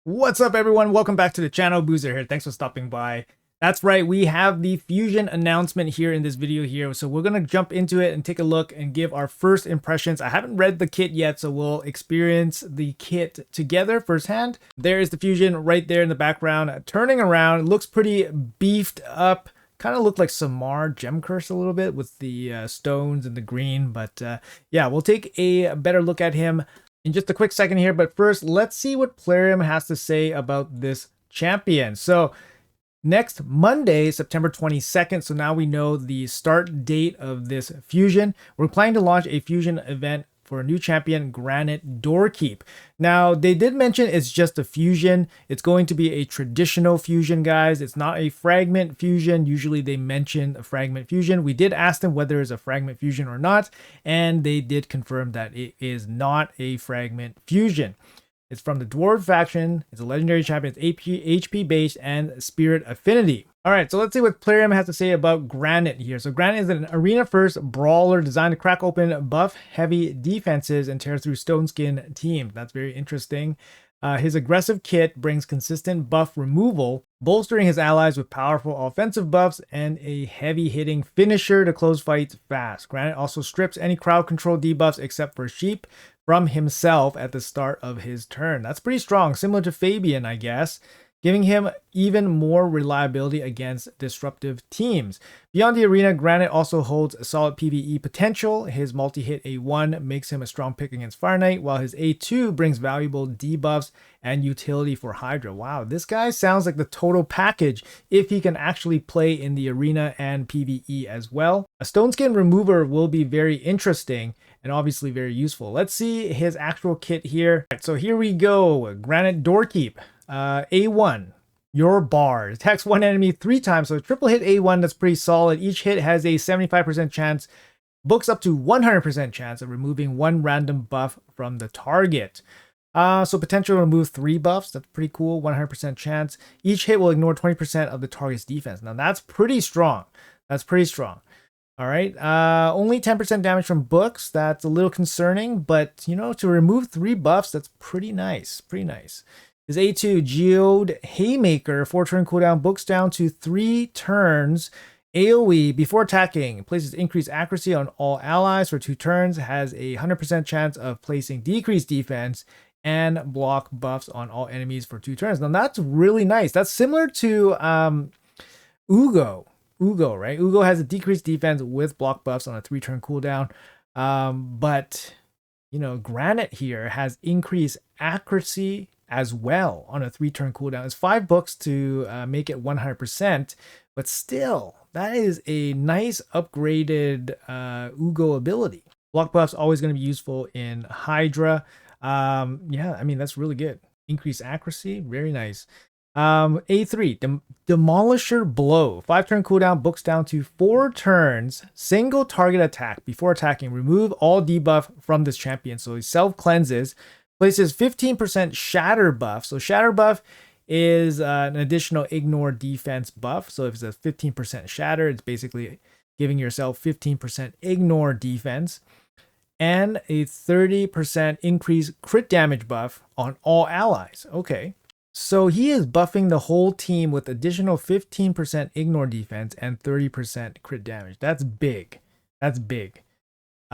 What's up, everyone? Welcome back to the channel. Boozer here. Thanks for stopping by. That's right, we have the Fusion announcement here in this video here. So we're going to jump into it and take a look and give our first impressions. I haven't read the kit yet, so we'll experience the kit together firsthand. There is the Fusion right there in the background. Turning around, it looks pretty beefed up. Kind of look like Samar Gem Curse a little bit with the stones and the green. But yeah, we'll take a better look at him in just a quick second here. But first, let's see what Plarium has to say about this champion. So next Monday, September 22nd, so now we know the start date of this fusion. We're planning to launch a fusion event for a new champion, Granyt Doorkeep. Now, they did mention it's just a fusion. It's going to be a traditional fusion, guys. It's not a fragment fusion. Usually they mention a fragment fusion. We did ask them whether it's a fragment fusion or not, and they did confirm that it is not a fragment fusion. It's from the Dwarf faction. It's a legendary champion. It's HP based and spirit affinity. All right, so let's see what Plarium has to say about Granyt here. So Granyt is an arena first brawler designed to crack open buff heavy defenses and tear through stone skin teams. That's very interesting. His aggressive kit brings consistent buff removal, bolstering his allies with powerful offensive buffs and a heavy-hitting finisher to close fights fast. Granyt also strips any crowd control debuffs except for sheep from himself at the start of his turn. That's pretty strong, similar to Fabian, I guess, giving him even more reliability against disruptive teams. Beyond the arena, Granyt also holds a solid PvE potential. His multi-hit A1 makes him a strong pick against Fire Knight, while his A2 brings valuable debuffs and utility for Hydra. Wow, this guy sounds like the total package if he can actually play in the arena and PvE as well. A stone skin remover will be very interesting and obviously very useful. Let's see his actual kit here. All right, so here we go. Granyt Doorkeep. A1, your bar. Attacks one enemy 3 times, so a triple hit A1, that's pretty solid. Each hit has a 75% chance, books up to 100% chance of removing 1 random buff from the target. So potential to remove 3 buffs, that's pretty cool, 100% chance. Each hit will ignore 20% of the target's defense. Now that's pretty strong. That's pretty strong. All right, only 10% damage from books. That's a little concerning, but you know, to remove 3 buffs, that's pretty nice, pretty nice. His A2, Geode Haymaker, 4-turn cooldown, books down to 3 turns. AoE, before attacking, places increased accuracy on all allies for 2 turns, has a 100% chance of placing decreased defense, and block buffs on all enemies for 2 turns. Now that's really nice. That's similar to Ugo. Ugo, right? Ugo has a decreased defense with block buffs on a 3-turn cooldown. But, you know, Granyt here has increased accuracy as well on a 3-turn cooldown. It's 5 books to make it 100%, but still, that is a nice upgraded Ugo ability. Block buff's always going to be useful in Hydra. Yeah, I mean, that's really good. Increased accuracy, very nice. A3, Demolisher Blow. 5-turn cooldown, books down to 4 turns. Single target attack. Before attacking, remove all debuff from this champion. So he self-cleanses. Places 15% shatter buff. So shatter buff is an additional ignore defense buff. So if it's a 15% shatter, it's basically giving yourself 15% ignore defense. And a 30% increase crit damage buff on all allies. Okay. So he is buffing the whole team with additional 15% ignore defense and 30% crit damage. That's big. That's big.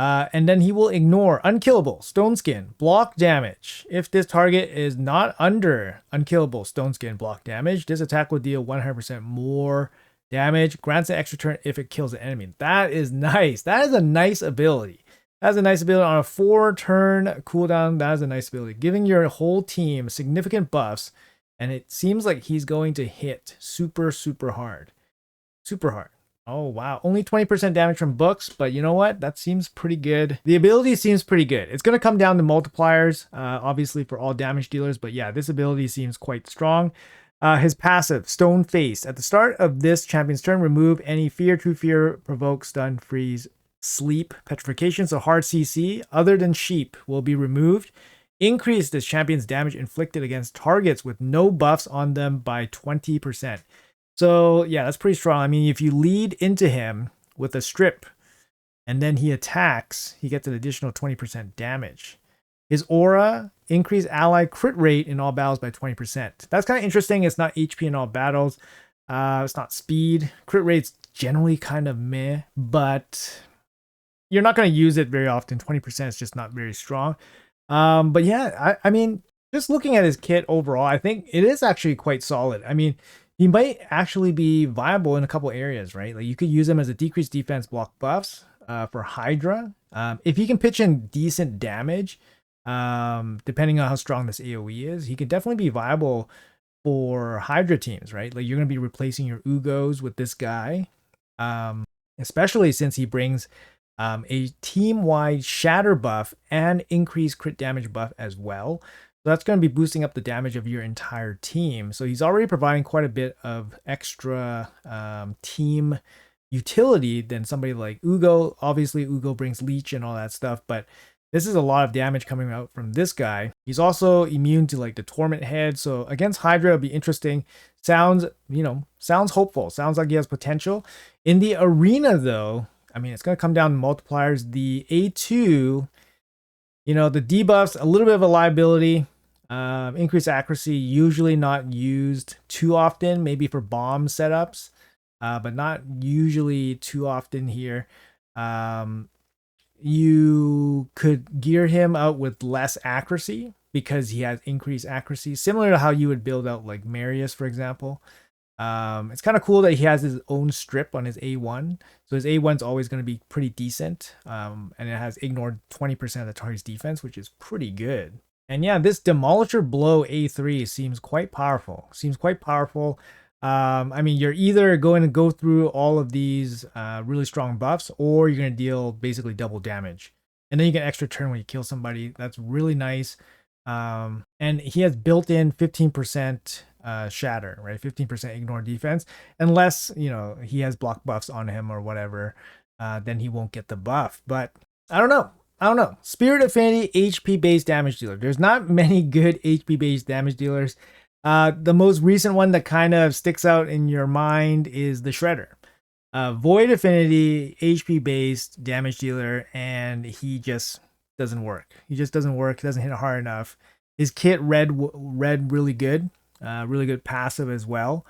And then he will ignore unkillable, stone skin, block damage. If this target is not under unkillable, stone skin, block damage, this attack will deal 100% more damage, grants an extra turn if it kills an enemy. That is nice. That is a nice ability. That's a nice ability on a 4-turn cooldown. That is a nice ability, giving your whole team significant buffs. And it seems like he's going to hit super, super hard. Super hard. Oh, wow. Only 20% damage from books, but you know what? That seems pretty good. The ability seems pretty good. It's going to come down to multipliers, obviously, for all damage dealers. But yeah, this ability seems quite strong. His passive, Stone Face. At the start of this champion's turn, remove any fear, true fear, provoke, stun, freeze, sleep, petrification. So hard CC, other than sheep, will be removed. Increase this champion's damage inflicted against targets with no buffs on them by 20%. So yeah, that's pretty strong. I mean, if you lead into him with a strip and then he attacks, he gets an additional 20% damage. His aura, increase ally crit rate in all battles by 20%. That's kind of interesting. It's not HP in all battles. It's not speed. Crit rate's generally kind of meh, but you're not going to use it very often. 20% is just not very strong. But yeah, I mean, just looking at his kit overall, I think it is actually quite solid. I mean, he might actually be viable in a couple areas, right? Like you could use him as a decreased defense block buffs for Hydra. If he can pitch in decent damage, depending on how strong this AoE is, he could definitely be viable for Hydra teams, right? Like you're going to be replacing your Ugos with this guy, especially since he brings a team-wide shatter buff and increased crit damage buff as well. So that's going to be boosting up the damage of your entire team. So he's already providing quite a bit of extra team utility than somebody like Ugo. Obviously, Ugo brings leech and all that stuff, but this is a lot of damage coming out from this guy. He's also immune to like the Torment Head. So against Hydra, it'll be interesting. Sounds hopeful. Sounds like he has potential. In the arena, though, I mean, it's going to come down to multipliers. The A2, the debuffs, a little bit of a liability. Increased accuracy, usually not used too often, maybe for bomb setups, but not usually too often here. You could gear him out with less accuracy because he has increased accuracy, similar to how you would build out like Marius, for example. It's kind of cool that he has his own strip on his A1. So his A1 is always going to be pretty decent. And it has ignored 20% of the target's defense, which is pretty good. And yeah, this Demolisher Blow A3 seems quite powerful. I mean, you're either going to go through all of these really strong buffs, or you're going to deal basically double damage. And then you get extra turn when you kill somebody. That's really nice. And he has built-in 15% shatter, right? 15% ignore defense. Unless, he has block buffs on him or whatever, then he won't get the buff. But I don't know. Spirit Affinity HP-based damage dealer. There's not many good HP-based damage dealers. The most recent one that kind of sticks out in your mind is the Shredder. Void Affinity, HP-based damage dealer, and he just doesn't work. He doesn't hit hard enough. His kit read really good. Really good passive as well.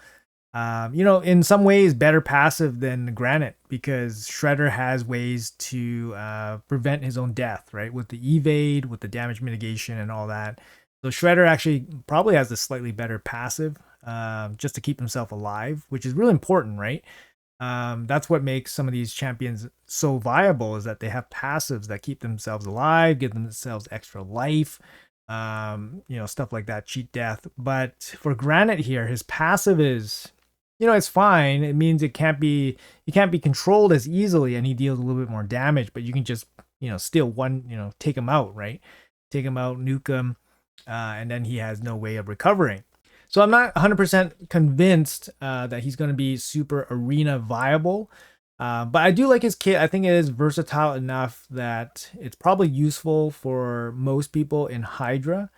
In some ways better passive than Granyt, because Shredder has ways to prevent his own death, right? With the evade, with the damage mitigation and all that. So Shredder actually probably has a slightly better passive just to keep himself alive, which is really important, right? That's what makes some of these champions so viable, is that they have passives that keep themselves alive, give themselves extra life, stuff like that, cheat death. But for Granyt here, his passive is, it's fine. It means he can't be controlled as easily, and he deals a little bit more damage, but you can just, steal one, take him out, right? Take him out, nuke him, and then he has no way of recovering. So I'm not 100% convinced that he's going to be super arena viable. But I do like his kit. I think it is versatile enough that it's probably useful for most people in Hydra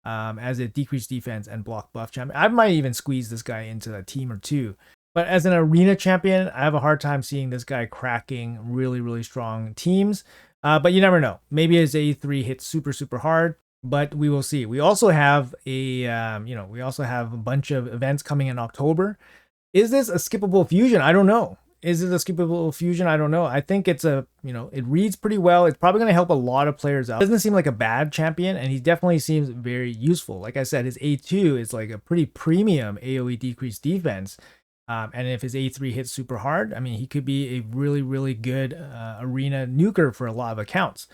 as a decreased defense and block buff champion. I might even squeeze this guy into a team or two. But as an arena champion, I have a hard time seeing this guy cracking really, really strong teams. But you never know. Maybe his A3 hits super, super hard. But we will see. We also have a bunch of events coming in October. Is this a skippable fusion? I don't know. Is it a skippable fusion? I don't know. I think it's it reads pretty well. It's probably going to help a lot of players out. It doesn't seem like a bad champion, and he definitely seems very useful. Like I said, his A2 is like a pretty premium AoE decreased defense. And if his A3 hits super hard, I mean, he could be a really, really good arena nuker for a lot of accounts.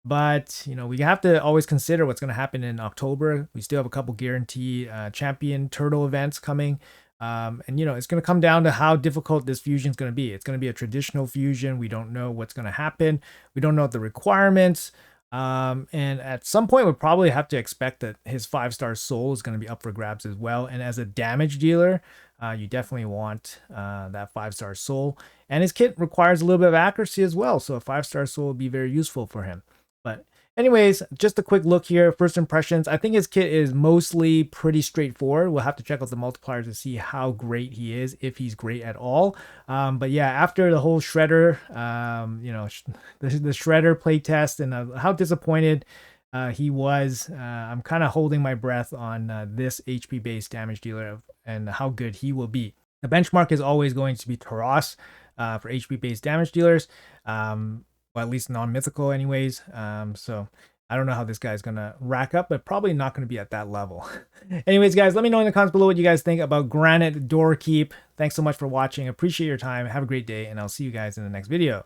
But, we have to always consider what's going to happen in October. We still have a couple guaranteed champion turtle events coming. And, it's going to come down to how difficult this fusion is going to be. It's going to be a traditional fusion. We don't know what's going to happen. We don't know the requirements. And at some point, we'll probably have to expect that his 5-star soul is going to be up for grabs as well. And as a damage dealer, you definitely want that 5-star soul. And his kit requires a little bit of accuracy as well. So a 5-star soul will be very useful for him. But anyways, just a quick look here. First impressions. I think his kit is mostly pretty straightforward. We'll have to check out the multipliers to see how great he is, if he's great at all. But yeah, after the whole Shredder, the Shredder playtest and how disappointed he was. I'm kind of holding my breath on this HP based damage dealer and how good he will be. The benchmark is always going to be Taras for HP based damage dealers, well, at least non-mythical anyways. So I don't know how this guy's gonna rack up, but probably not gonna be at that level. Anyways, guys, let me know in the comments below what you guys think about Granyt Doorkeep. Thanks so much for watching. Appreciate your time. Have a great day, and I'll see you guys in the next video.